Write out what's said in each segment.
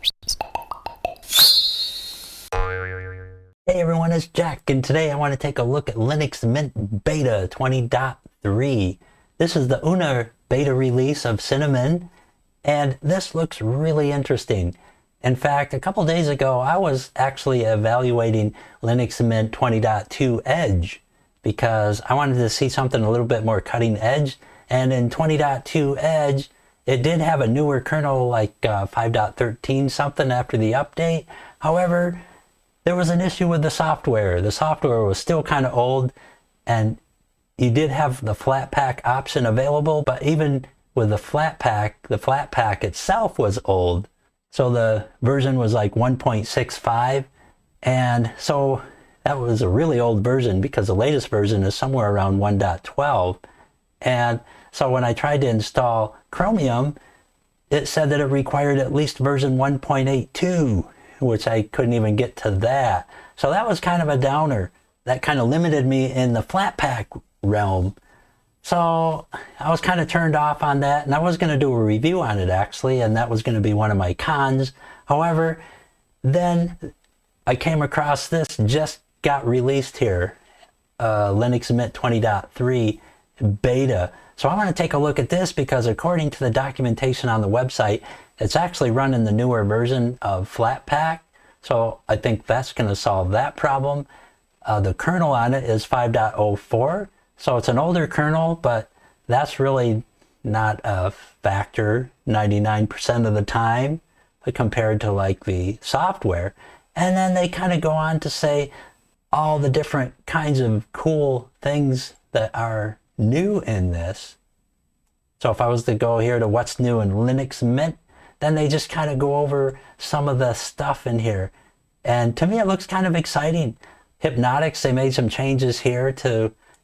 Hey everyone, it's Jack, and today I want to take a look at Linux Mint Beta 20.3. This is the UNA beta release of Cinnamon, and this looks really interesting. In fact, a couple days ago, I was actually evaluating Linux Mint 20.2 Edge because I wanted to see something a little bit more cutting edge. And in 20.2 Edge, it did have a newer kernel like 5.13 something after the update. However, there was an issue with the software. The software was still kind of old, and you did have the Flatpak option available, but even with the Flatpak itself was old. So the version was like 1.65, and so that was a really old version because the latest version is somewhere around 1.12. And so when I tried to install Chromium, it said that it required at least version 1.82, which I couldn't even get to that. So that was kind of a downer. That kind of limited me in the Flatpak realm. So I was kind of turned off on that, and I was going to do a review on it actually, and that was going to be one of my cons. However, then I came across this, just got released here, Linux Mint 20.3 beta. So I want to take a look at this because according to the documentation on the website, it's actually running the newer version of Flatpak. So I think that's going to solve that problem. The kernel on it is 5.04. So it's an older kernel, but that's really not a factor 99% of the time compared to like the software. And then they kind of go on to say all the different kinds of cool things that are new in this. So if I was to go here to what's new in Linux Mint, then they just kind of go over some of the stuff in here. And to me, it looks kind of exciting. Hypnotix, they made some changes here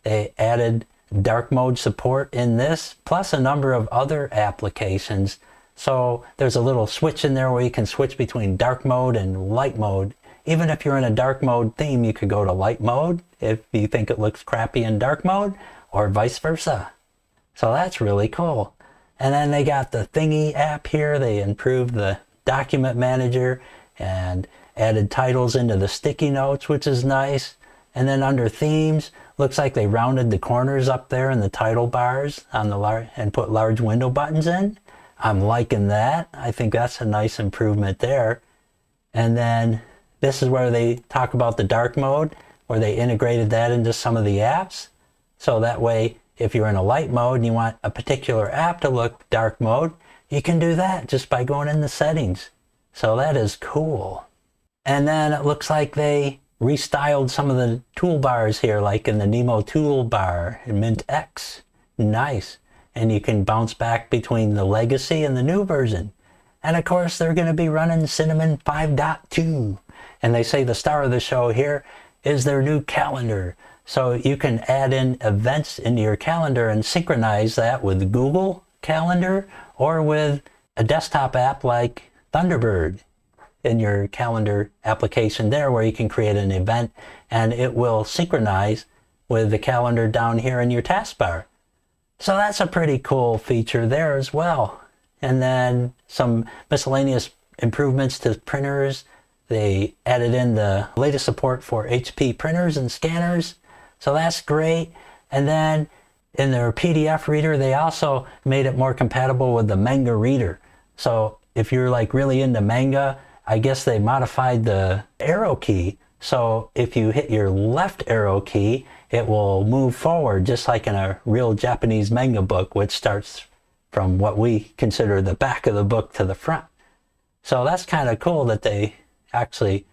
they added dark mode support in this, plus a number of other applications. So there's a little switch in there where you can switch between dark mode and light mode. Even if you're in a dark mode theme, you could go to light mode if you think it looks crappy in dark mode, or vice versa. So that's really cool. And then they got the Thingy app here. They improved the document manager and added titles into the sticky notes, which is nice. And then under themes, looks like they rounded the corners up there in the title bars on the and put large window buttons in. I'm liking that. I think that's a nice improvement there. And then this is where they talk about the dark mode, where they integrated that into some of the apps. So that way, if you're in a light mode and you want a particular app to look dark mode, you can do that just by going in the settings. So that is cool. And then it looks like they restyled some of the toolbars here, like in the Nemo toolbar in Mint X. Nice. And you can bounce back between the legacy and the new version. And of course, they're going to be running Cinnamon 5.2. And they say the star of the show here is their new calendar. So you can add in events into your calendar and synchronize that with Google Calendar or with a desktop app like Thunderbird in your calendar application there, where you can create an event and it will synchronize with the calendar down here in your taskbar. So that's a pretty cool feature there as well. And then some miscellaneous improvements to printers. They added in the latest support for HP printers and scanners. So that's great. And then in their PDF reader, they also made it more compatible with the manga reader. So if you're like really into manga, I guess they modified the arrow key. So if you hit your left arrow key, it will move forward just like in a real Japanese manga book, which starts from what we consider the back of the book to the front. So that's kind of cool that they actually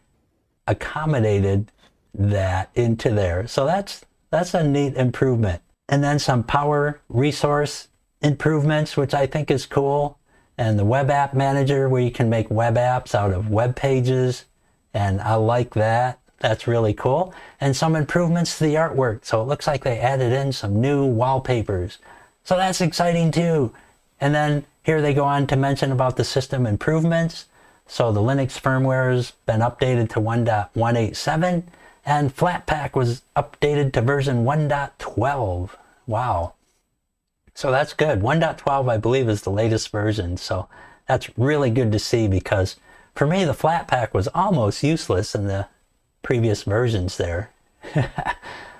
accommodated that into there. So that's a neat improvement. And then some power resource improvements, which I think is cool. And the web app manager, where you can make web apps out of web pages. And I like that. That's really cool. And some improvements to the artwork. So it looks like they added in some new wallpapers. So that's exciting too. And then here they go on to mention about the system improvements. So the Linux firmware has been updated to 1.187, and Flatpak was updated to version 1.12. Wow. So that's good. 1.12, I believe, is the latest version. So that's really good to see, because For me, the flat pack was almost useless in the previous versions there.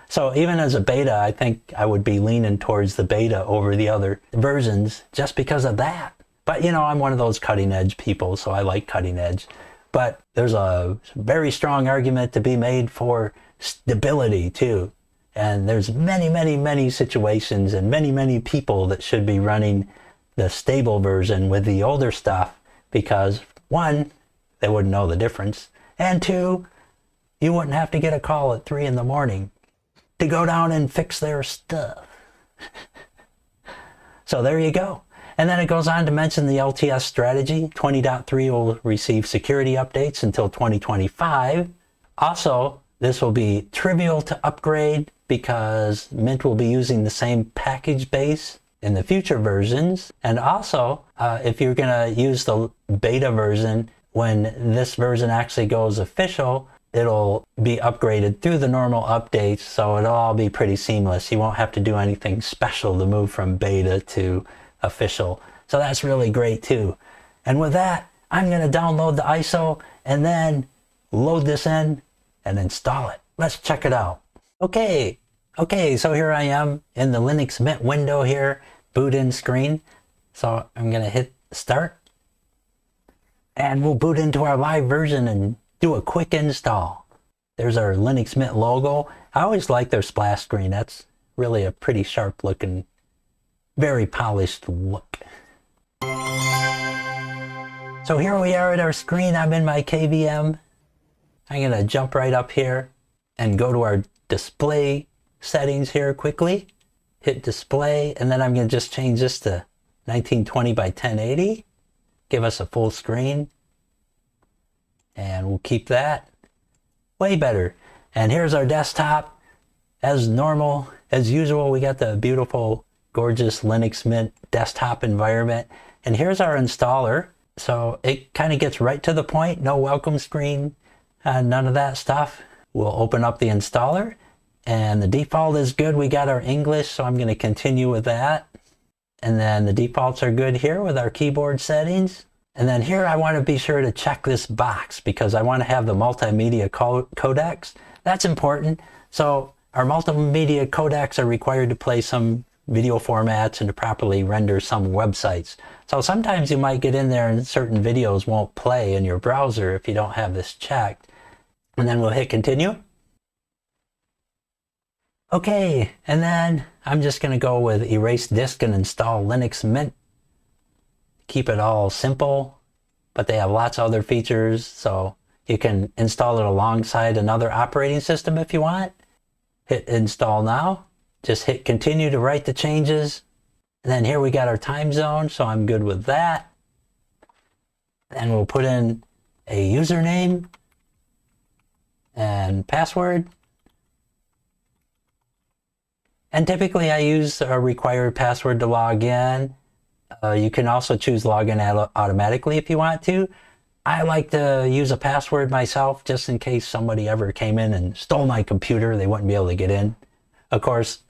So even as a beta, I think I would be leaning towards the beta over the other versions just because of that. But you know, I'm one of those cutting edge people, so I like cutting edge. But there's a very strong argument to be made for stability too. And there's many situations and many people that should be running the stable version with the older stuff, because one, they wouldn't know the difference, and two, you wouldn't have to get a call at 3 in the morning to go down and fix their stuff. So there you go. And then it goes on to mention the LTS strategy. 20.3 will receive security updates until 2025. Also, this will be trivial to upgrade because Mint will be using the same package base in the future versions. And also, if you're going to use the beta version, when this version actually goes official, it'll be upgraded through the normal updates, so it'll all be pretty seamless. You won't have to do anything special to move from beta to official. So that's really great too. And with that, I'm going to download the ISO and then load this in and install it. Let's check it out. Okay, so here I am in the Linux Mint window here, boot in screen. So I'm going to hit start and we'll boot into our live version and do a quick install. There's our Linux Mint logo. I always like their splash screen. That's really a pretty sharp looking, very polished look. So here we are at our screen. I'm in my KVM. I'm going to jump right up here and go to our display settings here quickly. Hit display, and then I'm going to just change this to 1920 by 1080. Give us a full screen. And we'll keep that. Way better. And here's our desktop. As normal, as usual, we got the beautiful, gorgeous Linux Mint desktop environment. And here's our installer. So it kind of gets right to the point. No welcome screen, none of that stuff. We'll open up the installer. And the default is good. We got our English, so I'm going to continue with that. And then the defaults are good here with our keyboard settings. And then here I want to be sure to check this box because I want to have the multimedia codecs. That's important. So our multimedia codecs are required to play some video formats and to properly render some websites. So sometimes you might get in there and certain videos won't play in your browser if you don't have this checked. And then we'll hit continue. Okay, and then I'm just going to go with erase disk and install Linux Mint. Keep it all simple, but they have lots of other features, so you can install it alongside another operating system if you want. Hit install now. Just hit continue to write the changes. And then here we got our time zone, so I'm good with that. Then we'll put in a username and password. And typically I use a required password to log in. You can also choose login automatically if you want to. I like to use a password myself just in case somebody ever came in and stole my computer. They wouldn't be able to get in. Of course,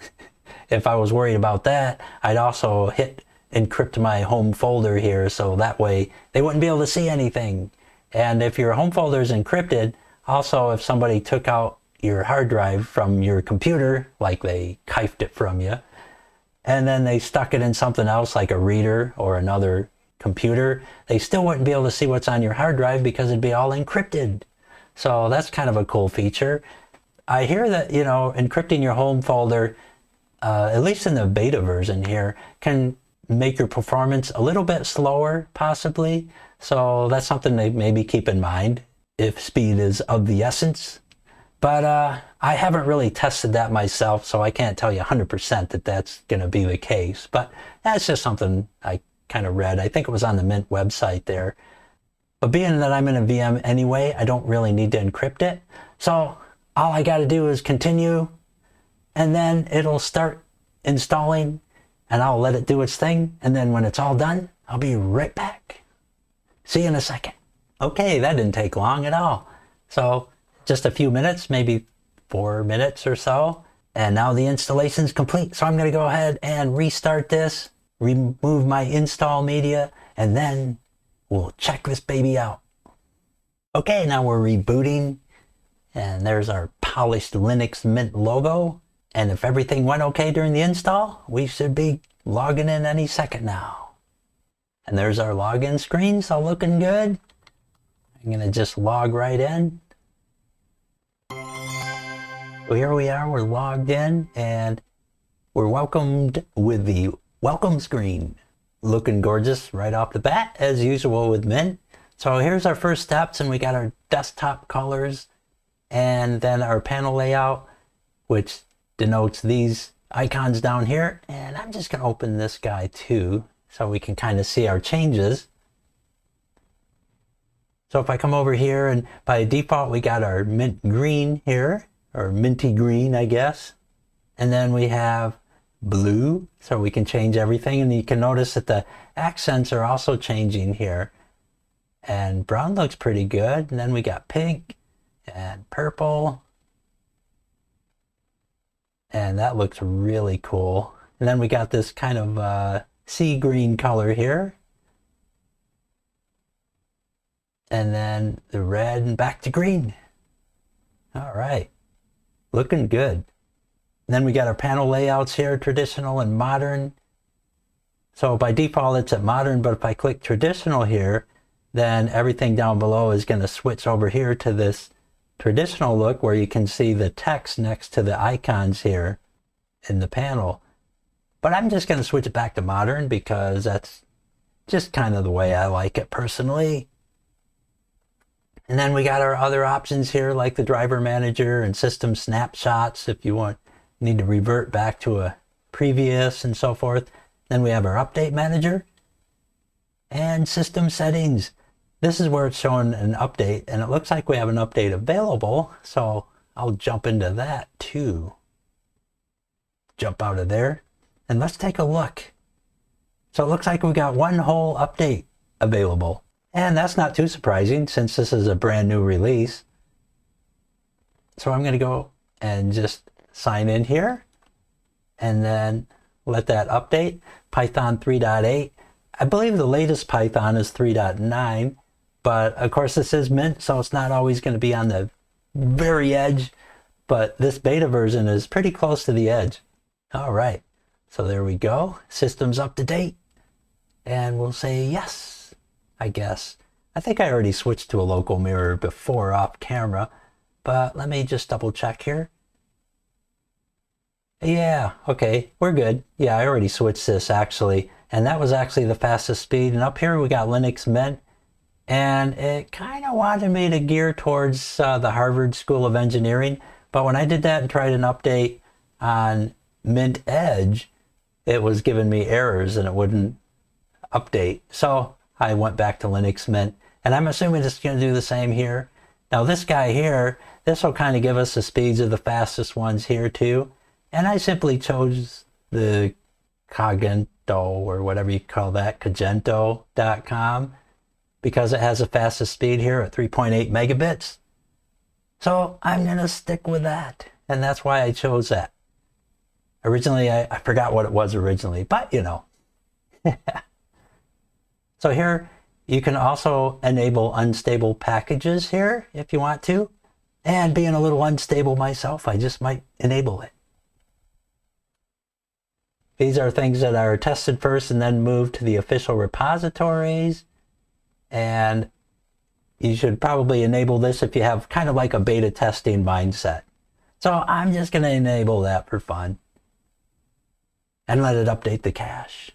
if I was worried about that, I'd also hit encrypt my home folder here so that way they wouldn't be able to see anything. And if your home folder is encrypted, also if somebody took out your hard drive from your computer, like they kifed it from you, and then they stuck it in something else like a reader or another computer, they still wouldn't be able to see what's on your hard drive because it'd be all encrypted. So that's kind of a cool feature. I hear that, you know, encrypting your home folder, at least in the beta version here, can make your performance a little bit slower, possibly. So that's something to maybe keep in mind if speed is of the essence. But I haven't really tested that myself, so I can't tell you 100% that that's going to be the case. But that's just something I kind of read. I think it was on the Mint website there. But being that I'm in a VM anyway, I don't really need to encrypt it. So all I got to do is continue, and then it'll start installing, and I'll let it do its thing. And then when it's all done, I'll be right back. See you in a second. Okay, that didn't take long at all. So just a few minutes, maybe 4 minutes or so. And now the installation's complete. So I'm going to go ahead and restart this, remove my install media, and then we'll check this baby out. Okay, now we're rebooting, and there's our polished Linux Mint logo. And if everything went okay during the install, we should be logging in any second now. And there's our login screen, so looking good. I'm gonna just log right in. So here we are, we're logged in, and we're welcomed with the welcome screen. Looking gorgeous right off the bat, as usual with Mint. So here's our first steps, and we got our desktop colors, and then our panel layout, which denotes these icons down here. And I'm just gonna open this guy too, so we can kind of see our changes. So if I come over here, and by default we got our mint green here, or minty green, I guess. And then we have blue, so we can change everything. And you can notice that the accents are also changing here. And brown looks pretty good. And then we got pink and purple. And that looks really cool. And then we got this kind of sea green color here. And then the red and back to green. All right, looking good. And then we got our panel layouts here, traditional and modern. So by default it's at modern, but if I click traditional here, then everything down below is going to switch over here to this traditional look where you can see the text next to the icons here in the panel. But I'm just going to switch it back to modern because that's just kind of the way I like it personally. And then we got our other options here like the driver manager and system snapshots if you need to revert back to a previous and so forth. Then we have our update manager and system settings. This is where it's showing an update, and it looks like we have an update available, so I'll jump into that too. Jump out of there, and let's take a look. So it looks like we got one whole update available, and that's not too surprising since this is a brand new release. So I'm going to go and just sign in here, and then let that update. Python 3.8. I believe the latest Python is 3.9. But of course this is Mint, so it's not always going to be on the very edge, but this beta version is pretty close to the edge. All right, so there we go. System's up to date. And we'll say yes, I guess. I think I already switched to a local mirror before off camera, but let me just double check here. Yeah, okay, we're good. Yeah, I already switched this actually, and that was actually the fastest speed. And up here we got Linux Mint. And it kind of wanted me to gear towards the Harvard School of Engineering. But when I did that and tried an update on Mint Edge, it was giving me errors and it wouldn't update. So I went back to Linux Mint. And I'm assuming it's going to do the same here. Now this guy here, this will kind of give us the speeds of the fastest ones here too. And I simply chose the Cogento, or whatever you call that, Cogento.com. because it has the fastest speed here at 3.8 megabits. So I'm going to stick with that. And that's why I chose that. Originally, I forgot what it was originally, but you know. So here, you can also enable unstable packages here if you want to. And being a little unstable myself, I just might enable it. These are things that are tested first and then moved to the official repositories. And you should probably enable this if you have kind of like a beta testing mindset. So I'm just going to enable that for fun. And let it update the cache.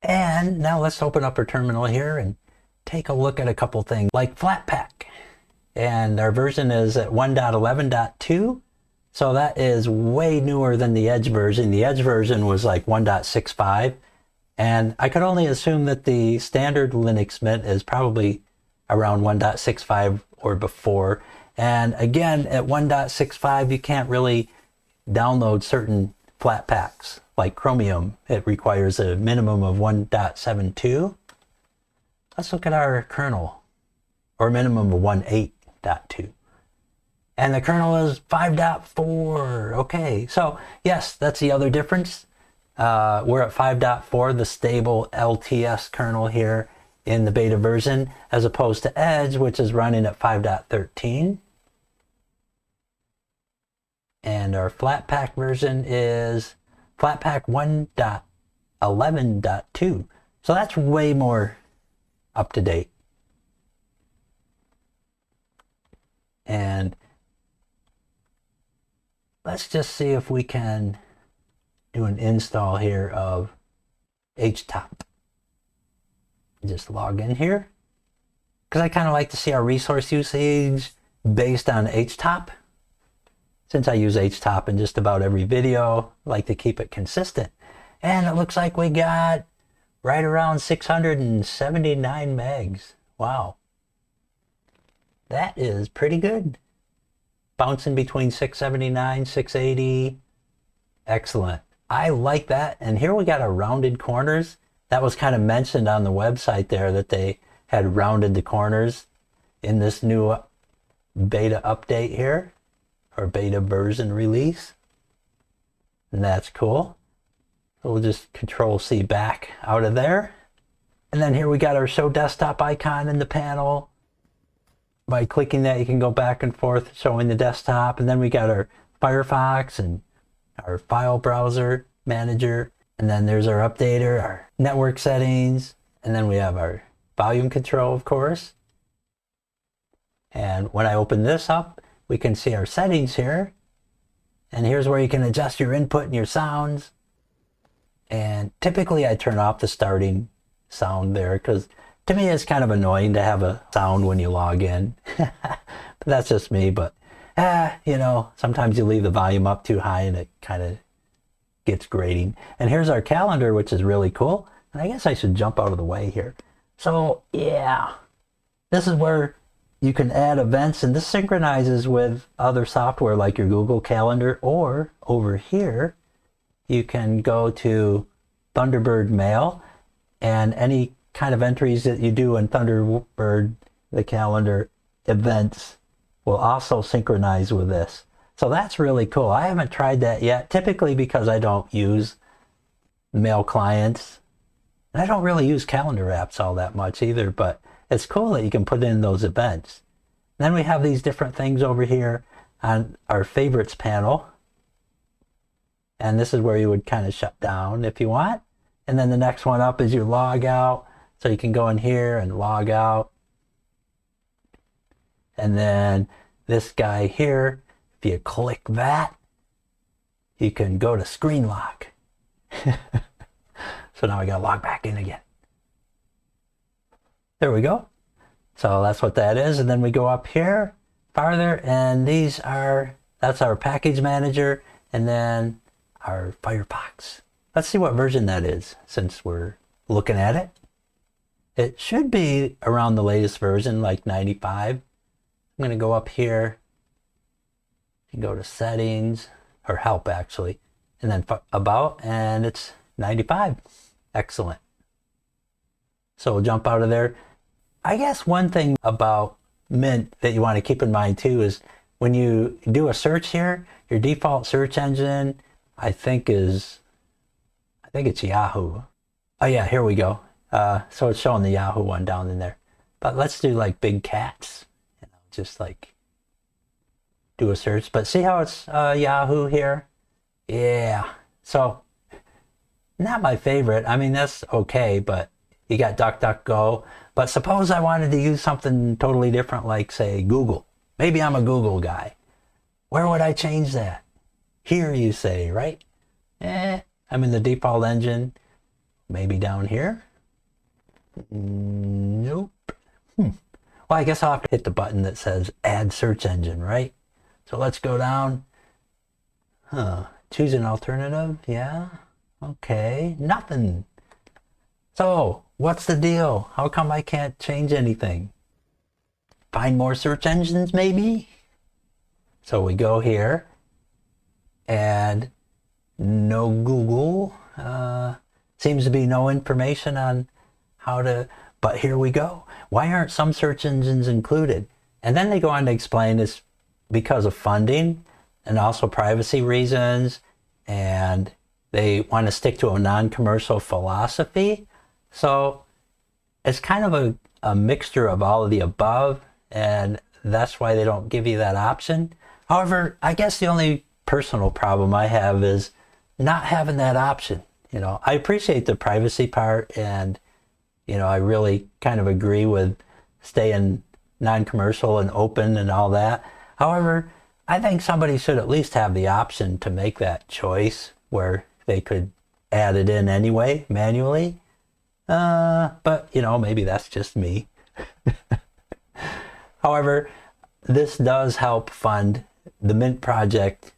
And now let's open up our terminal here and take a look at a couple things like Flatpak. And our version is at 1.11.2. So that is way newer than the Edge version. The Edge version was like 1.65. And I could only assume that the standard Linux Mint is probably around 1.65 or before. And again, at 1.65, you can't really download certain Flatpaks, like Chromium. It requires a minimum of 1.72. Let's look at our kernel, or minimum of 1.8.2. And the kernel is 5.4. Okay, so yes, that's the other difference. We're at 5.4, the stable LTS kernel here, in the beta version, as opposed to Edge, which is running at 5.13. And our Flatpak version is Flatpak 1.11.2. So that's way more up to date. And let's just see if we can do an install here of HTOP. Just log in here, because I kind of like to see our resource usage based on HTOP. Since I use HTOP in just about every video, I like to keep it consistent. And it looks like we got right around 679 megs. Wow. That is pretty good. Bouncing between 679, 680. Excellent. I like that. And here we got our rounded corners. That was kind of mentioned on the website there, that they had rounded the corners in this new beta update here, or beta version release. And that's cool. So we'll just Control-C back out of there. And then here we got our show desktop icon in the panel. By clicking that, you can go back and forth showing the desktop. And then we got our Firefox and our file browser manager. And then there's our updater, our network settings. And then we have our volume control, of course. And when I open this up, we can see our settings here. And here's where you can adjust your input and your sounds. And typically I turn off the starting sound there, because to me it's kind of annoying to have a sound when you log in. But that's just me. But you know, sometimes you leave the volume up too high and it kind of gets grating. And here's our calendar, which is really cool. And I guess I should jump out of the way here. So yeah, this is where you can add events, and this synchronizes with other software like your Google Calendar, or over here you can go to Thunderbird Mail, and any kind of entries that you do in Thunderbird, the calendar events, will also synchronize with this. So that's really cool. I haven't tried that yet, typically because I don't use mail clients. And I don't really use calendar apps all that much either, but it's cool that you can put in those events. Then we have these different things over here on our favorites panel. And this is where you would kind of shut down if you want. And then the next one up is your log out. So you can go in here and log out. And then this guy here, if you click that, you can go to screen lock. So now we gotta log back in again. There we go. So that's what that is. And then we go up here farther, and that's our package manager, and then our Firefox. Let's see what version that is, since we're looking at it. It should be around the latest version, like 95. I'm gonna go up here and go to settings, or help actually, and then about, and it's 95. Excellent. So we'll jump out of there. I guess one thing about Mint that you want to keep in mind too is when you do a search here, your default search engine, I think it's Yahoo. Oh yeah, here we go. So it's showing the Yahoo one down in there. But let's do like big cats. And I'll just like do a search. But see how it's Yahoo here? Yeah. So not my favorite. I mean, that's okay, but you got DuckDuckGo. But suppose I wanted to use something totally different, like say Google. Maybe I'm a Google guy. Where would I change that? Here, you say, right? I'm in the default engine. Maybe down here? Nope. Well, I guess I'll have to hit the button that says add search engine, right? So let's go down. Choose an alternative. Yeah. Okay. Nothing. So what's the deal? How come I can't change anything? Find more search engines, maybe? So we go here, and no Google. Seems to be no information on how to, but here we go. Why aren't some search engines included? And then they go on to explain it's because of funding and also privacy reasons, and they want to stick to a non-commercial philosophy. So it's kind of a mixture of all of the above, and that's why they don't give you that option. However, I guess the only personal problem I have is not having that option. You know, I appreciate the privacy part, and you know, I really kind of agree with staying non-commercial and open and all that. However, I think somebody should at least have the option to make that choice where they could add it in anyway, manually. But, you know, maybe that's just me. However, this does help fund the Mint project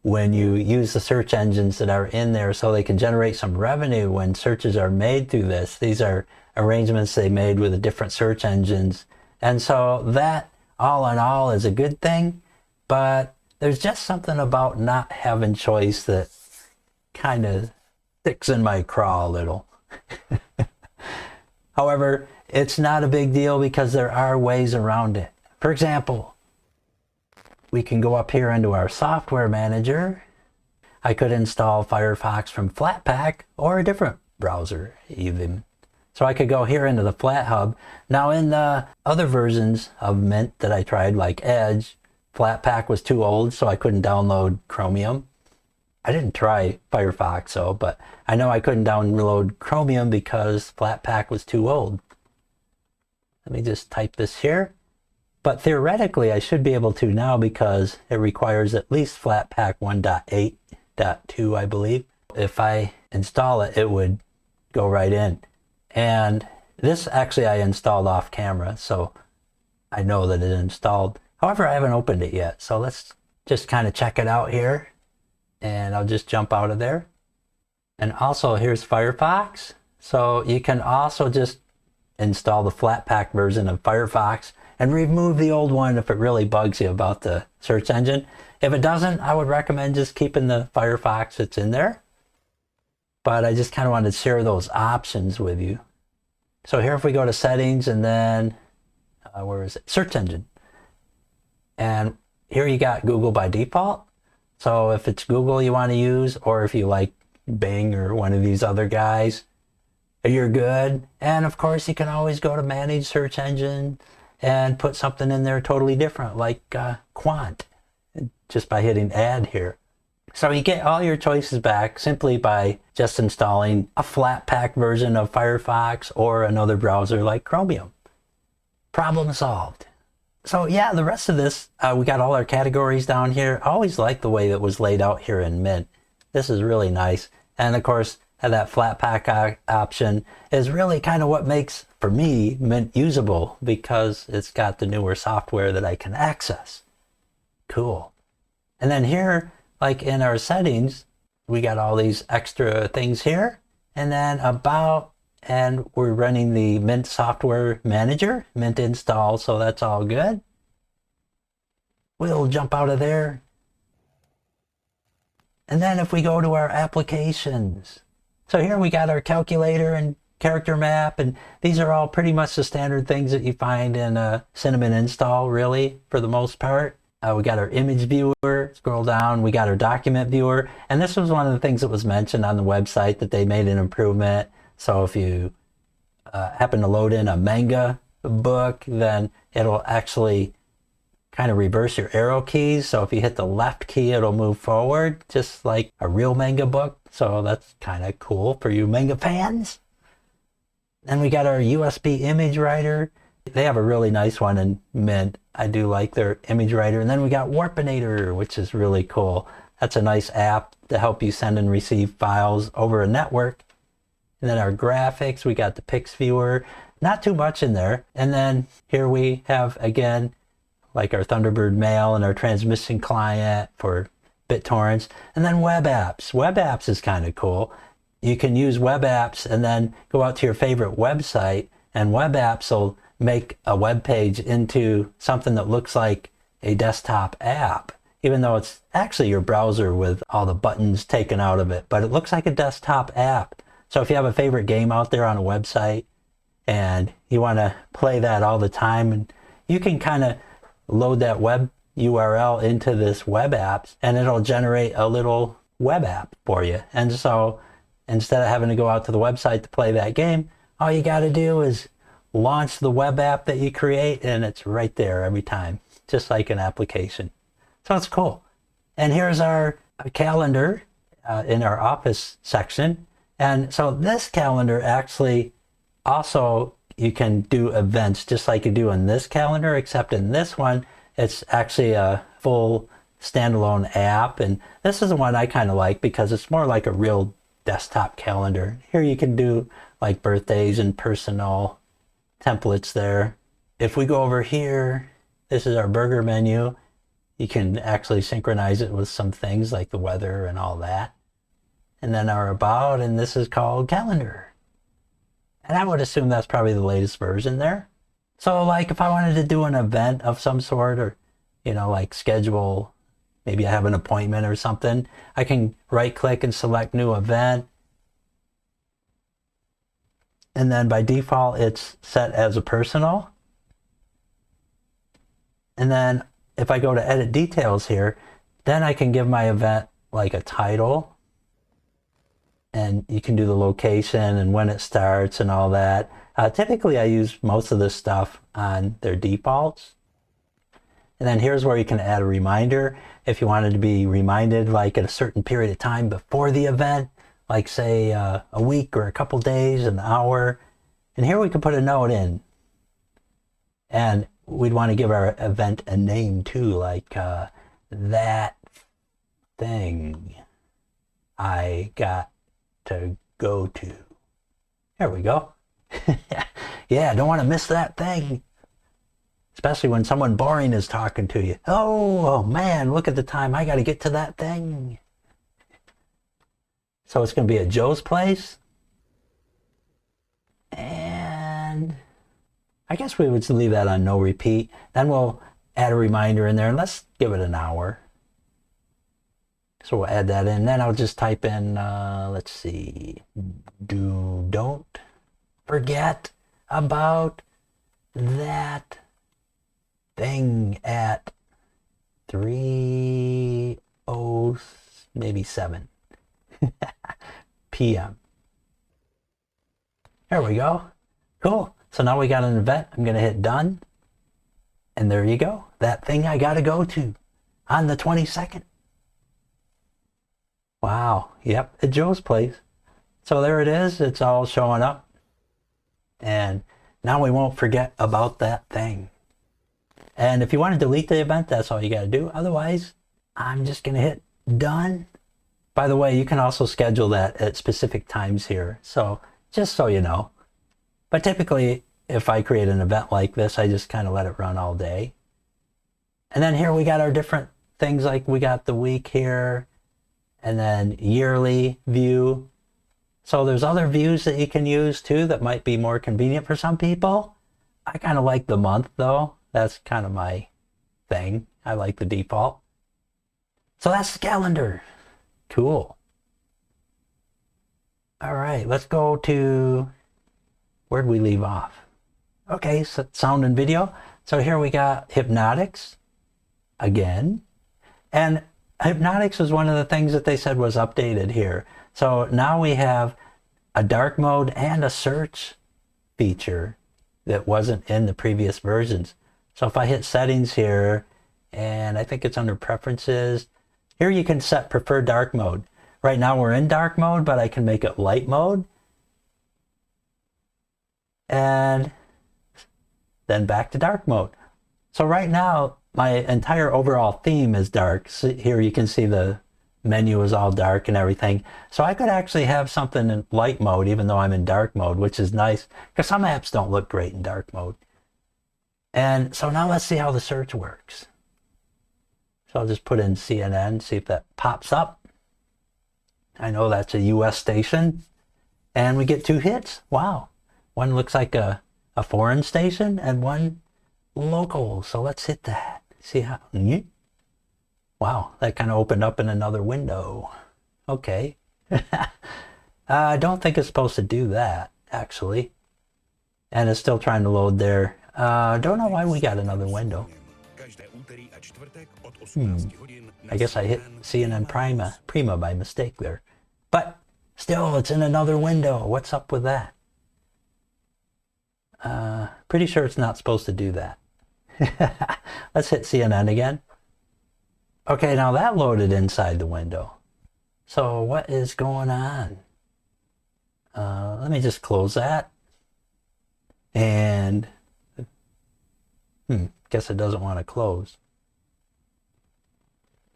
when you use the search engines that are in there so they can generate some revenue when searches are made through this. These are arrangements they made with the different search engines. And so that, all in all, is a good thing. But there's just something about not having choice that kind of sticks in my craw a little. However, it's not a big deal because there are ways around it. For example, we can go up here into our software manager. I could install Firefox from Flatpak or a different browser even. So I could go here into the FlatHub. Now in the other versions of Mint that I tried, like Edge, Flatpak was too old, so I couldn't download Chromium. I didn't try Firefox though, but I know I couldn't download Chromium because Flatpak was too old. Let me just type this here. But theoretically, I should be able to now because it requires at least Flatpak 1.8.2, I believe. If I install it, it would go right in. And this actually I installed off camera, so I know that it installed. However, I haven't opened it yet, so let's just kind of check it out here. And I'll just jump out of there. And also here's Firefox. So you can also just install the Flatpak version of Firefox and remove the old one if it really bugs you about the search engine. If it doesn't, I would recommend just keeping the Firefox that's in there. But I just kind of wanted to share those options with you. So here if we go to settings and then, where is it? Search engine. And here you got Google by default. So if it's Google you want to use, or if you like Bing or one of these other guys, you're good. And of course you can always go to manage search engine and put something in there totally different, like Quant, just by hitting add here. So you get all your choices back simply by just installing a Flatpak version of Firefox or another browser like Chromium. Problem solved. So yeah, the rest of this, we got all our categories down here. I always like the way that was laid out here in Mint. This is really nice. And of course, that Flatpak option is really kind of what makes, for me, Mint usable because it's got the newer software that I can access. Cool. And then here, like in our settings, we got all these extra things here. And then about, and we're running the Mint software manager, Mint install, so that's all good. We'll jump out of there. And then if we go to our applications, so here we got our calculator and character map, and these are all pretty much the standard things that you find in a Cinnamon install, really, for the most part. We got our image viewer, scroll down, we got our document viewer, and this was one of the things that was mentioned on the website that they made an improvement. So if you happen to load in a manga book, then it'll actually kind of reverse your arrow keys. So if you hit the left key, it'll move forward, just like a real manga book. So that's kind of cool for you manga fans. Then we got our USB image writer. They have a really nice one in Mint. I do like their image writer. And then we got Warpinator, which is really cool. That's a nice app to help you send and receive files over a network. And then our graphics, we got the Pix viewer. Not too much in there. And then here we have, again, like our Thunderbird mail and our transmission client for BitTorrents. And then web apps. Web apps is kind of cool. You can use web apps and then go out to your favorite website, and web apps will make a web page into something that looks like a desktop app, even though it's actually your browser with all the buttons taken out of it, but it looks like a desktop app. So if you have a favorite game out there on a website and you want to play that all the time, and you can kind of load that web URL into this web apps and it'll generate a little web app for you. And so instead of having to go out to the website to play that game, all you got to do is launch the web app that you create, and it's right there every time, just like an application. So it's cool. And here's our calendar in our office section. And so this calendar actually also, you can do events just like you do in this calendar, except in this one, it's actually a full standalone app. And this is the one I kind of like because it's more like a real desktop calendar. Here you can do like birthdays and personal templates there. If we go over here, this is our burger menu. You can actually synchronize it with some things like the weather and all that. And then our about, and this is called calendar. And I would assume that's probably the latest version there. So like if I wanted to do an event of some sort, or, you know, like schedule, maybe I have an appointment or something, I can right click and select new event. And then by default, it's set as a personal. And then if I go to edit details here, then I can give my event like a title. And you can do the location and when it starts and all that. Typically, I use most of this stuff on their defaults. And then here's where you can add a reminder. If you wanted to be reminded like at a certain period of time before the event, like say a week or a couple days, an hour. And here we can put a note in. And we'd want to give our event a name too, like that thing I got to go to. There we go. Yeah, don't want to miss that thing. Especially when someone boring is talking to you. Oh man, look at the time. I got to get to that thing. So it's going to be at Joe's place. And I guess we would leave that on no repeat. Then we'll add a reminder in there, and let's give it an hour. So we'll add that in. Then I'll just type in, let's see, don't forget about that thing at 3:07 p.m. There we go. Cool. So now we got an event. I'm going to hit done. And there you go. That thing I got to go to on the 22nd. Wow. Yep. At Joe's place. So there it is. It's all showing up. And now we won't forget about that thing. And if you want to delete the event, that's all you got to do. Otherwise, I'm just going to hit done. By the way, you can also schedule that at specific times here. So just so you know. But typically, if I create an event like this, I just kind of let it run all day. And then here we got our different things, like we got the week here, and then yearly view. So there's other views that you can use too that might be more convenient for some people. I kind of like the month though. That's kind of my thing. I like the default. So that's the calendar. Cool. All right, let's go to, where'd we leave off? Okay, so sound and video. So here we got Hypnotix again. And Hypnotix was one of the things that they said was updated here. So now we have a dark mode and a search feature that wasn't in the previous versions. So if I hit settings here, and I think it's under preferences, here you can set preferred dark mode. Right now we're in dark mode, but I can make it light mode. And then back to dark mode. So right now, my entire overall theme is dark. So here you can see the menu is all dark and everything. So I could actually have something in light mode even though I'm in dark mode, which is nice because some apps don't look great in dark mode. And so now let's see how the search works. So I'll just put in CNN, see if that pops up. I know that's a US station. And we get 2 hits. Wow. One looks like a foreign station and one local. So let's hit that. See how... Wow, that kind of opened up in another window. Okay. I don't think it's supposed to do that, actually. And it's still trying to load there. Don't know why we got another window. I guess I hit CNN Prima by mistake there. But still, it's in another window. What's up with that? Pretty sure it's not supposed to do that. Let's hit CNN again. Okay, now that loaded inside the window. So what is going on? Let me just close that. And guess it doesn't want to close.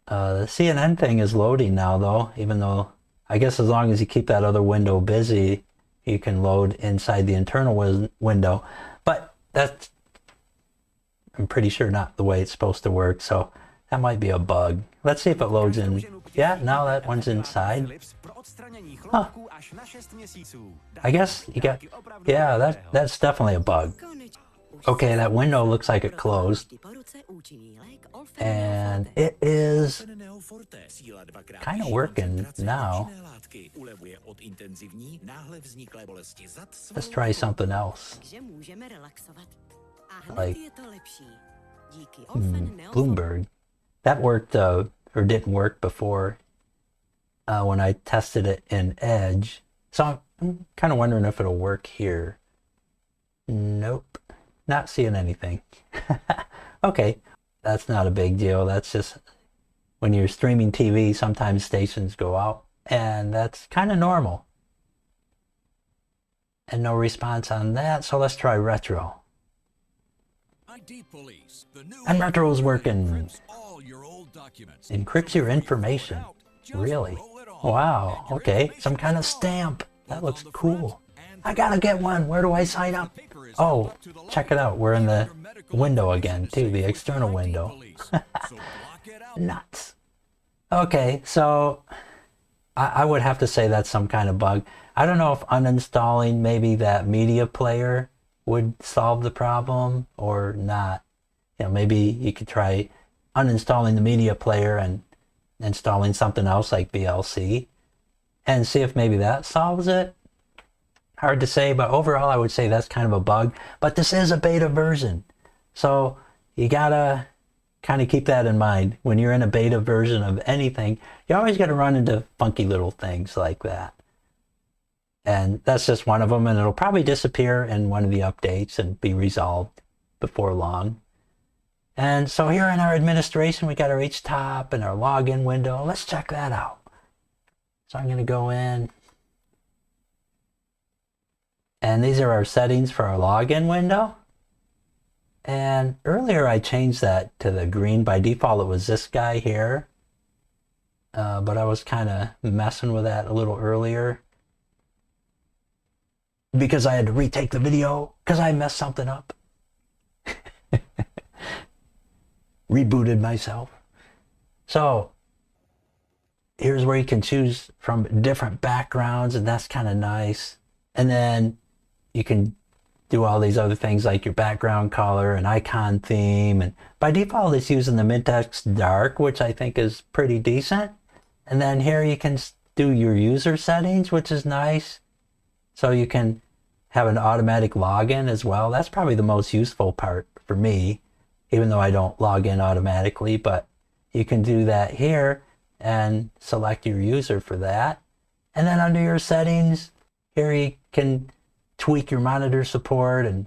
The CNN thing is loading now though, even though I guess as long as you keep that other window busy, you can load inside the internal window. But that's, I'm pretty sure, not the way it's supposed to work, so that might be a bug. Let's see if it loads in. Yeah, now that one's inside. Huh. I guess you got, yeah, that's definitely a bug. Okay, that window looks like it closed. And it is kind of working now. Let's try something else. Like Bloomberg. That worked or didn't work before when I tested it in Edge. So I'm kind of wondering if it'll work here. Nope, not seeing anything. Okay, that's not a big deal. That's just when you're streaming TV, sometimes stations go out, and that's kind of normal. And no response on that, so let's try retro. And retro is working. Encrypts your information. Really? Wow, okay. Some kind of stamp. That looks cool. I gotta get one. Where do I sign up? Oh, check it out. We're in the window again, too. The external window. Nuts. Okay, so I would have to say that's some kind of bug. I don't know if uninstalling maybe that media player would solve the problem or not. You know, maybe you could try uninstalling the media player and installing something else like VLC and see if maybe that solves it. Hard to say, but overall I would say that's kind of a bug. But this is a beta version, so you gotta kind of keep that in mind. When you're in a beta version of anything, you always got to run into funky little things like that. And that's just one of them, and it'll probably disappear in one of the updates and be resolved before long. And so here in our administration, we got our HTOP and our login window. Let's check that out. So I'm going to go in. And these are our settings for our login window. And earlier I changed that to the green. By default, it was this guy here. But I was kind of messing with that a little earlier, because I had to retake the video because I messed something up. Rebooted myself. So here's where you can choose from different backgrounds, and that's kind of nice. And then you can do all these other things like your background color and icon theme. And by default, it's using the mid-text dark, which I think is pretty decent. And then here you can do your user settings, which is nice. So you can have an automatic login as well. That's probably the most useful part for me, even though I don't log in automatically. But you can do that here and select your user for that. And then under your settings, here you can tweak your monitor support and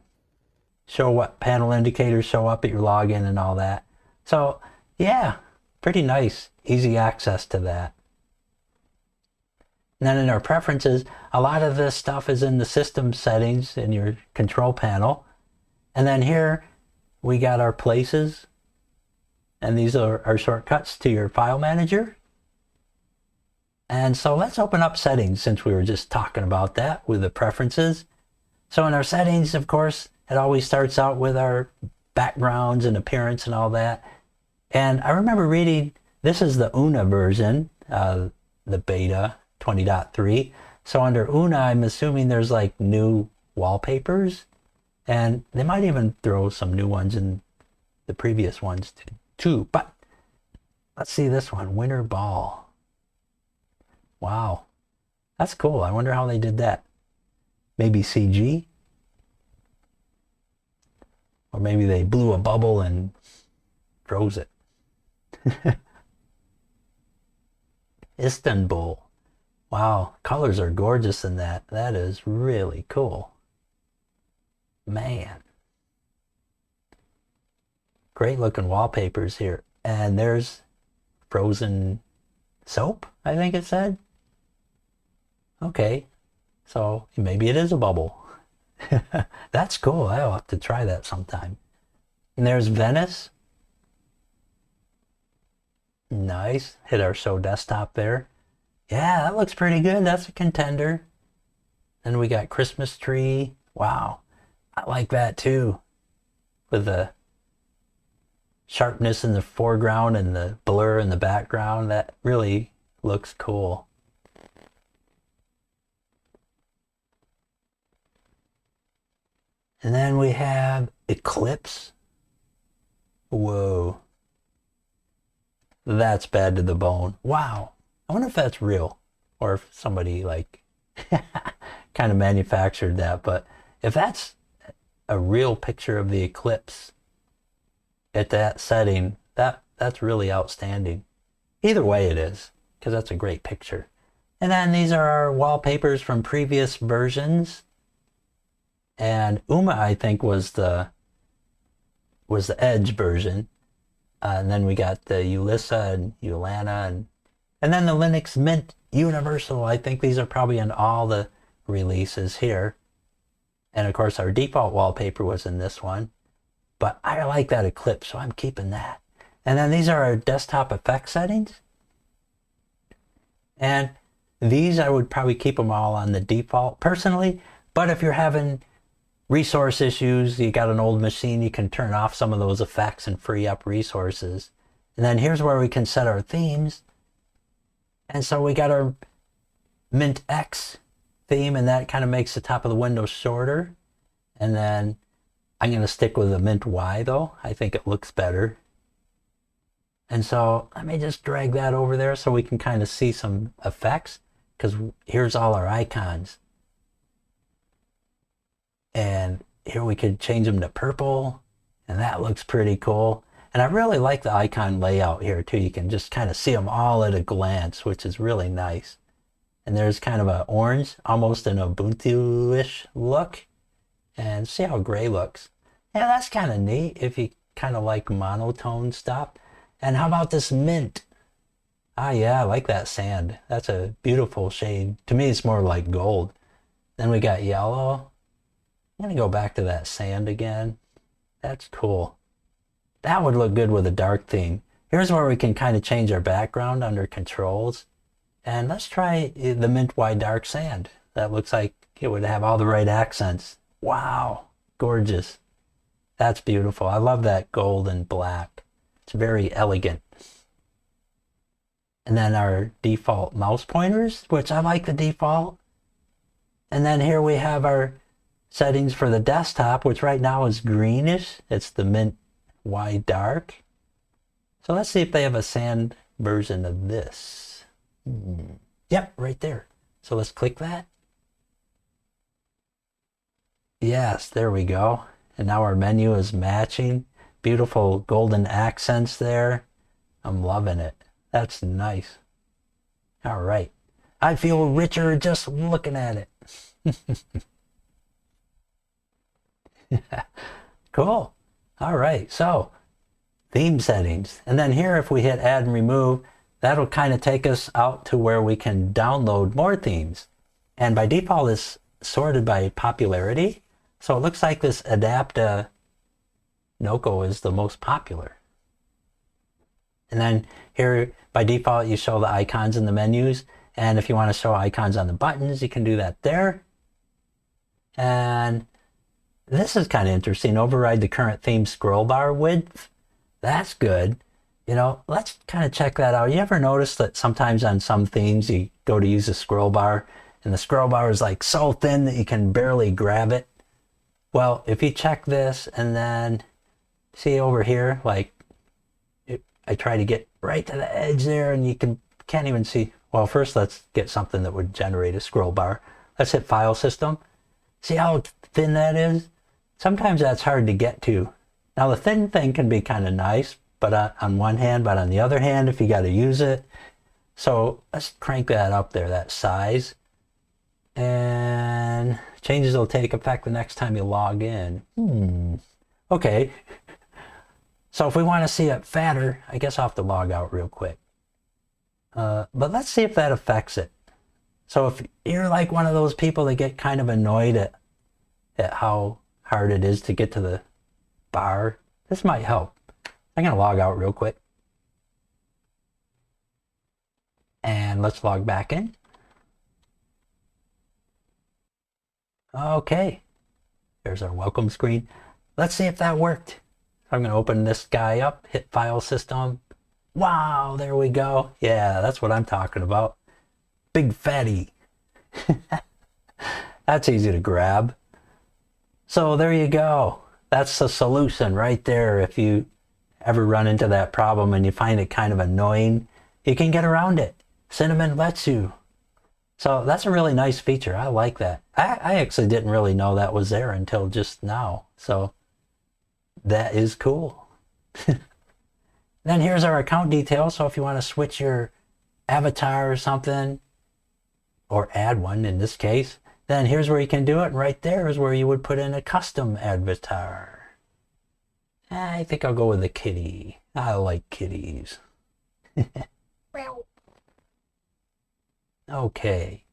show what panel indicators show up at your login and all that. So yeah, pretty nice, easy access to that. And then in our preferences, a lot of this stuff is in the system settings in your control panel. And then here we got our places, and these are our shortcuts to your file manager. And so let's open up settings, since we were just talking about that with the preferences. So in our settings, of course, it always starts out with our backgrounds and appearance and all that. And I remember reading, this is the Una version, the beta 20.3. So under Una, I'm assuming there's like new wallpapers, and they might even throw some new ones in the previous ones too. But let's see this one, Winter Ball. Wow, that's cool. I wonder how they did that. Maybe CG? Or maybe they blew a bubble and froze it. Istanbul. Wow, colors are gorgeous in that. That is really cool. Man. Great looking wallpapers here. And there's frozen soap, I think it said. Okay, so maybe it is a bubble. That's cool. I'll have to try that sometime. And there's Venice. Nice. Hit our show desktop there. Yeah, that looks pretty good. That's a contender. Then we got Christmas tree. Wow. I like that too. With the sharpness in the foreground and the blur in the background. That really looks cool. And then we have Eclipse. Whoa. That's bad to the bone. Wow. I wonder if that's real or if somebody like kind of manufactured that. But if that's a real picture of the eclipse at that setting, that's really outstanding. Either way it is, because that's a great picture. And then these are our wallpapers from previous versions. And Uma, I think, was the Edge version. And then we got the Ulissa and Ulana and then the Linux Mint Universal. I think these are probably in all the releases here. And of course our default wallpaper was in this one. But I like that Eclipse, so I'm keeping that. And then these are our desktop effect settings. And these I would probably keep them all on the default personally. But if you're having resource issues, you got an old machine, you can turn off some of those effects and free up resources. And then here's where we can set our themes. And so we got our Mint X theme, and that kind of makes the top of the window shorter. And then I'm going to stick with the Mint Y though. I think it looks better. And so let me just drag that over there so we can kind of see some effects, because here's all our icons. And here we could change them to purple, and that looks pretty cool. And I really like the icon layout here too. You can just kind of see them all at a glance, which is really nice. And there's kind of an orange, almost an Ubuntu-ish look. And see how gray looks. Yeah, that's kind of neat if you kind of like monotone stuff. And how about this mint? Ah, yeah, I like that sand. That's a beautiful shade. To me, it's more like gold. Then we got yellow. I'm going to go back to that sand again. That's cool. That would look good with a dark theme. Here's where we can kind of change our background under controls. And let's try the Mint Y Dark Sand. That looks like it would have all the right accents. Wow, gorgeous. That's beautiful. I love that gold and black. It's very elegant. And then our default mouse pointers, which I like the default. And then here we have our settings for the desktop, which right now is greenish. It's the Mint Y Dark. So let's see if they have a sand version of this. Yep, right there. So let's click that. Yes, there we go. And now our menu is matching. Beautiful golden accents there. I'm loving it. That's nice. All right. I feel richer just looking at it. Cool. All right, so theme settings. And then here, if we hit add and remove, that'll kind of take us out to where we can download more themes. And by default, it's sorted by popularity. So it looks like this Adapta Noco is the most popular. And then here, by default, you show the icons in the menus. And if you want to show icons on the buttons, you can do that there. And this is kind of interesting. Override the current theme scroll bar width. That's good. You know, let's kind of check that out. You ever notice that sometimes on some themes you go to use a scroll bar and the scroll bar is like so thin that you can barely grab it? Well, if you check this and then see over here, like I try to get right to the edge there and you can't even see. Well, first let's get something that would generate a scroll bar. Let's hit File System. See how thin that is? Sometimes that's hard to get to. Now the thin thing can be kind of nice, but on one hand, but on the other hand, if you got to use it. So let's crank that up there, that size. And changes will take effect the next time you log in. Okay. So if we want to see it fatter, I guess I'll have to log out real quick. But let's see if that affects it. So if you're like one of those people that get kind of annoyed at how hard it is to get to the bar, this might help. I'm going to log out real quick. And let's log back in. Okay. There's our welcome screen. Let's see if that worked. I'm going to open this guy up, hit File System. Wow, there we go. Yeah, that's what I'm talking about. Big fatty. That's easy to grab. So there you go. That's the solution right there. If you ever run into that problem and you find it kind of annoying, you can get around it. Cinnamon lets you. So that's a really nice feature. I like that. I actually didn't really know that was there until just now. So that is cool. Then here's our account details. So if you want to switch your avatar or something, or add one in this case, then here's where you can do it. And right there is where you would put in a custom avatar. I think I'll go with the kitty. I like kitties. Okay.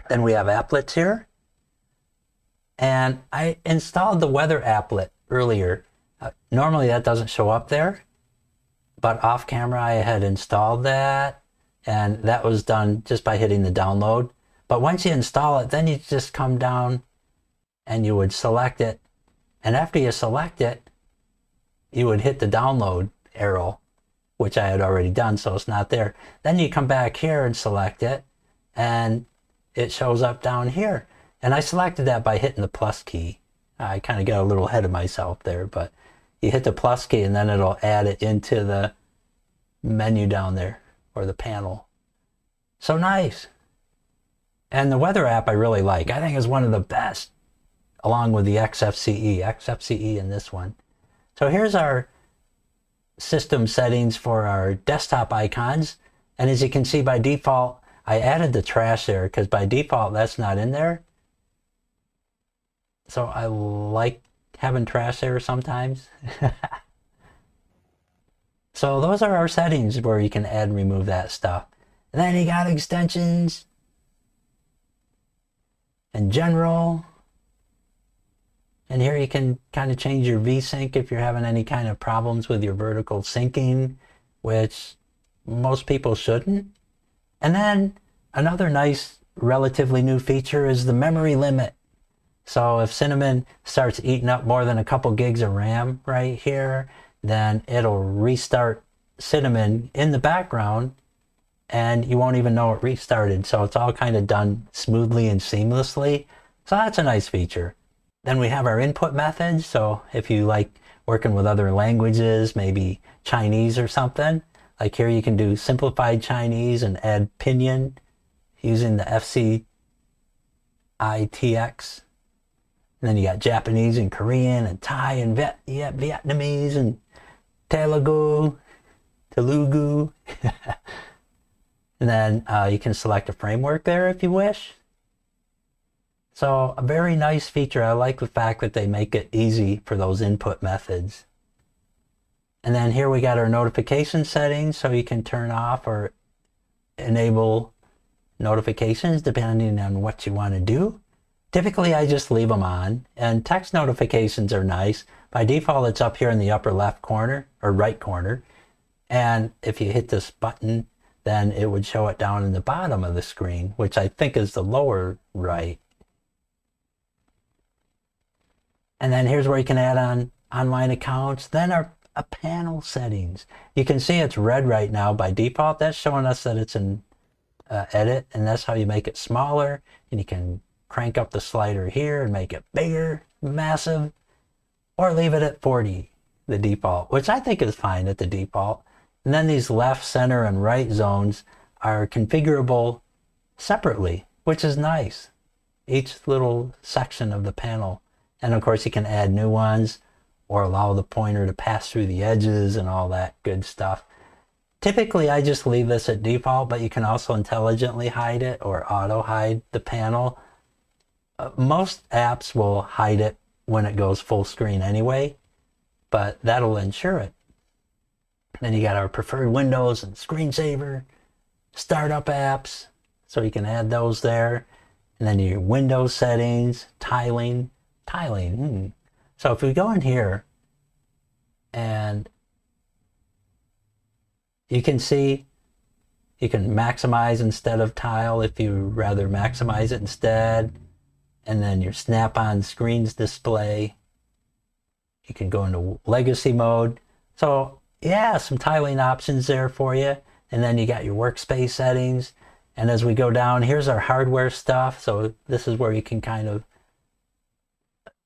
Then we have applets here. And I installed the weather applet earlier. Normally that doesn't show up there, but off camera I had installed that, and that was done just by hitting the download. But once you install it, then you just come down and you would select it. And after you select it, you would hit the download arrow, which I had already done, so it's not there. Then you come back here and select it, and it shows up down here. And I selected that by hitting the plus key. I kind of got a little ahead of myself there, but you hit the plus key and then it'll add it into the menu down there, or the panel. So nice. And the weather app I really like. I think is one of the best, along with the XFCE in this one. So here's our system settings for our desktop icons. And as you can see, by default, I added the trash there because by default that's not in there. So I like having trash there sometimes. So those are our settings where you can add and remove that stuff. And then you got extensions and general. And here you can kind of change your VSync if you're having any kind of problems with your vertical syncing, which most people shouldn't. And then another nice, relatively new feature is the memory limit. So if Cinnamon starts eating up more than a couple gigs of RAM right here, then it'll restart Cinnamon in the background and you won't even know it restarted. So it's all kind of done smoothly and seamlessly. So that's a nice feature. Then we have our input methods. So if you like working with other languages, maybe Chinese or something, like here you can do simplified Chinese and add pinyin using the FCITX. And then you got Japanese and Korean and Thai and Vietnamese and Telugu. And then you can select a framework there if you wish. So a very nice feature. I like the fact that they make it easy for those input methods. And then here we got our notification settings, so you can turn off or enable notifications depending on what you want to do. Typically I just leave them on, and text notifications are nice. By default it's up here in the upper left corner or right corner, and if you hit this button then it would show it down in the bottom of the screen, which I think is the lower right. And then here's where you can add on online accounts. Then our panel settings. You can see it's red right now by default. That's showing us that it's in edit, and that's how you make it smaller. And you can crank up the slider here and make it bigger, massive, or leave it at 40, the default, which I think is fine at the default. And then these left, center, and right zones are configurable separately, which is nice. Each little section of the panel. And of course you can add new ones or allow the pointer to pass through the edges and all that good stuff. Typically, I just leave this at default, but you can also intelligently hide it or auto hide the panel. Most apps will hide it when it goes full screen anyway, but that'll ensure it. Then you got our preferred windows and screensaver, startup apps, so you can add those there. And then your Windows settings, tiling. So if we go in here and you can see you can maximize instead of tile if you rather maximize it instead. And then your snap-on screens display. You can go into legacy mode. So yeah, some tiling options there for you. And then you got your workspace settings. And as we go down, here's our hardware stuff. So this is where you can kind of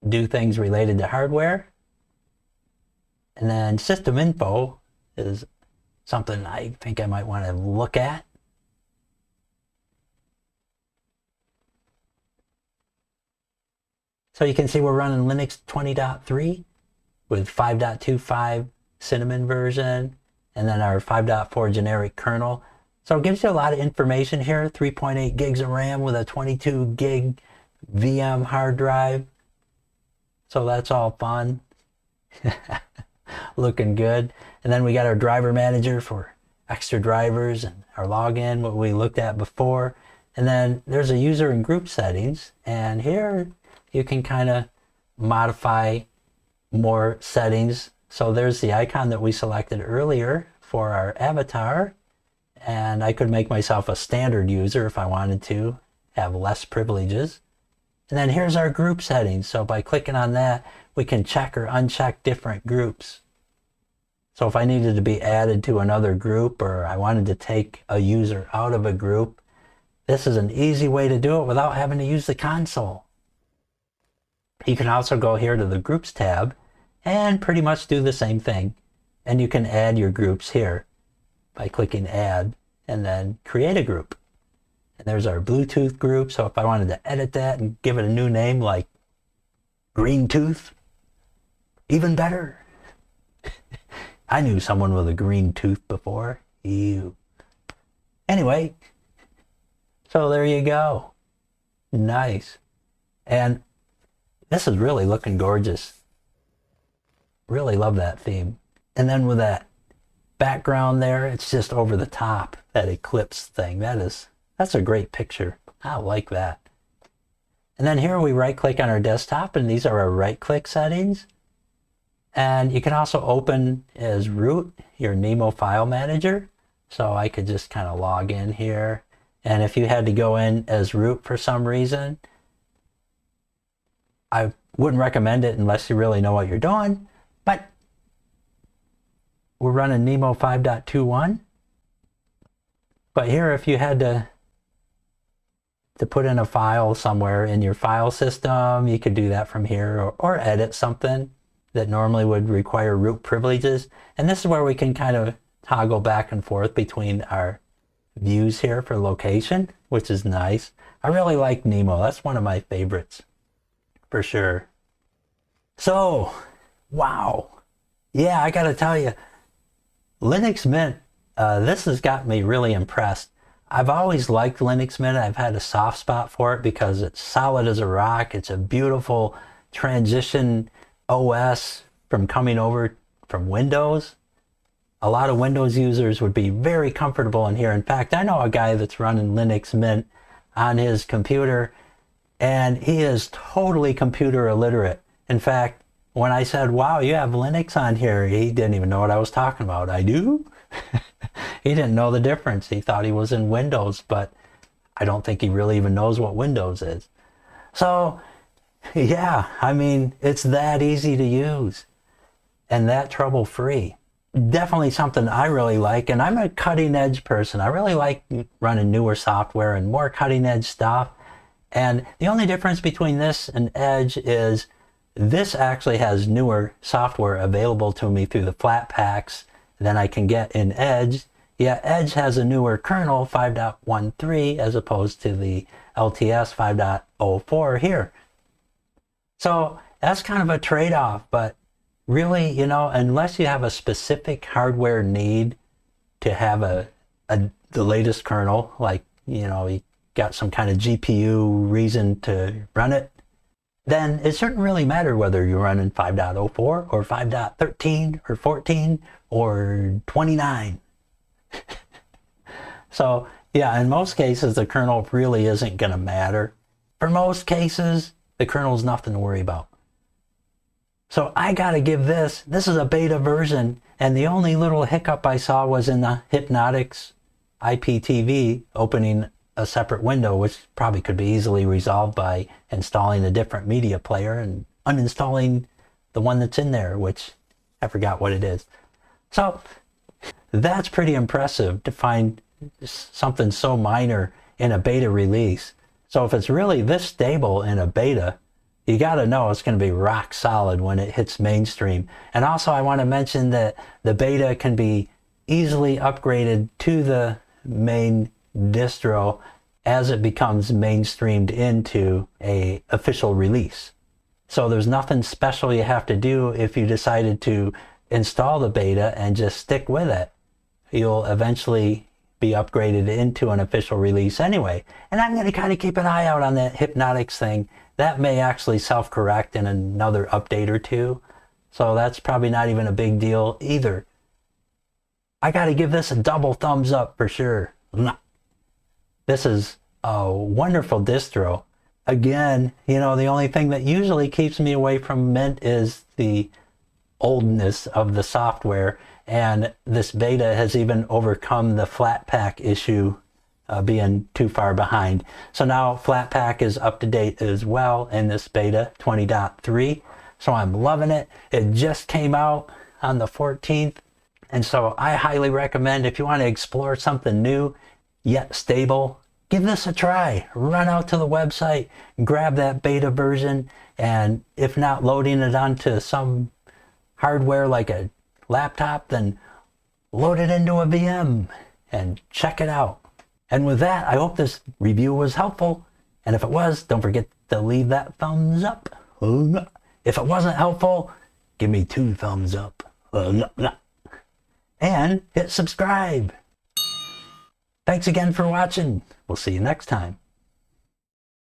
do things related to hardware. And then system info is something I think I might want to look at. So you can see we're running Linux 20.3 with 5.25 Cinnamon version, and then our 5.4 generic kernel. So it gives you a lot of information here. 3.8 gigs of RAM with a 22 gig VM hard drive. So that's all fun. Looking good. And then we got our driver manager for extra drivers and our login, what we looked at before. And then there's a user and group settings. And here you can kind of modify more settings. So there's the icon that we selected earlier for our avatar. And I could make myself a standard user if I wanted to have less privileges. And then here's our group settings. So by clicking on that, we can check or uncheck different groups. So if I needed to be added to another group, or I wanted to take a user out of a group, this is an easy way to do it without having to use the console. You can also go here to the Groups tab and pretty much do the same thing. And you can add your groups here by clicking Add and then Create a Group. And there's our Bluetooth group. So if I wanted to edit that and give it a new name like Green Tooth, even better. I knew someone with a green tooth before. Ew. Anyway, so there you go. Nice. And this is really looking gorgeous. Really love that theme. And then with that background there, it's just over the top, that eclipse thing. That's a great picture. I like that. And then here we right click on our desktop, and these are our right click settings. And you can also open as root your Nemo file manager. So I could just kind of log in here. And if you had to go in as root for some reason, I wouldn't recommend it unless you really know what you're doing. But we're running Nemo 5.21. But here, if you had to put in a file somewhere in your file system, you could do that from here, or edit something that normally would require root privileges. And this is where we can kind of toggle back and forth between our views here for location, which is nice. I really like Nemo. That's one of my favorites for sure. So, wow. Yeah, I gotta tell you, Linux Mint, this has got me really impressed. I've always liked Linux Mint. I've had a soft spot for it because it's solid as a rock. It's a beautiful transition OS from coming over from Windows. A lot of Windows users would be very comfortable in here. In fact, I know a guy that's running Linux Mint on his computer, and he is totally computer illiterate. In fact, when I said, wow, you have Linux on here, he didn't even know what I was talking about. I do? He didn't know the difference. He thought he was in Windows, but I don't think he really even knows what Windows is. So, yeah, I mean, it's that easy to use and that trouble-free. Definitely something I really like, and I'm a cutting-edge person. I really like running newer software and more cutting-edge stuff. And the only difference between this and Edge is this actually has newer software available to me through the Flatpaks than I can get in Edge. Yeah, Edge has a newer kernel, 5.13, as opposed to the LTS 5.04 here. So that's kind of a trade-off, but really, you know, unless you have a specific hardware need to have the latest kernel, like, you know, you got some kind of GPU reason to run it, then it shouldn't really matter whether you're running 5.04 or 5.13 or 14 or 29. So yeah, in most cases, the kernel really isn't going to matter. For most cases, the kernel's nothing to worry about. So I got to give this is a beta version, and the only little hiccup I saw was in the Hypnotix IPTV opening a separate window, which probably could be easily resolved by installing a different media player and uninstalling the one that's in there, which I forgot what it is. So that's pretty impressive to find something so minor in a beta release. So if it's really this stable in a beta, you got to know it's going to be rock solid when it hits mainstream. And also I want to mention that the beta can be easily upgraded to the main distro as it becomes mainstreamed into a official release. So there's nothing special you have to do if you decided to install the beta and just stick with it. You'll eventually be upgraded into an official release anyway. And I'm going to kind of keep an eye out on that Hypnotix thing. That may actually self-correct in another update or two. So that's probably not even a big deal either. I got to give this a double thumbs up for sure. This is a wonderful distro. Again, you know, the only thing that usually keeps me away from Mint is the oldness of the software, and this beta has even overcome the Flatpak issue being too far behind. So now Flatpak is up to date as well in this beta 20.3. So I'm loving it. It just came out on the 14th. And so I highly recommend, if you want to explore something new yet stable, give this a try. Run out to the website, grab that beta version, and if not loading it onto some hardware like a laptop, then load it into a VM and check it out. And with that, I hope this review was helpful. And if it was, don't forget to leave that thumbs up. If it wasn't helpful, give me 2 thumbs up. And hit subscribe. Thanks again for watching. We'll see you next time.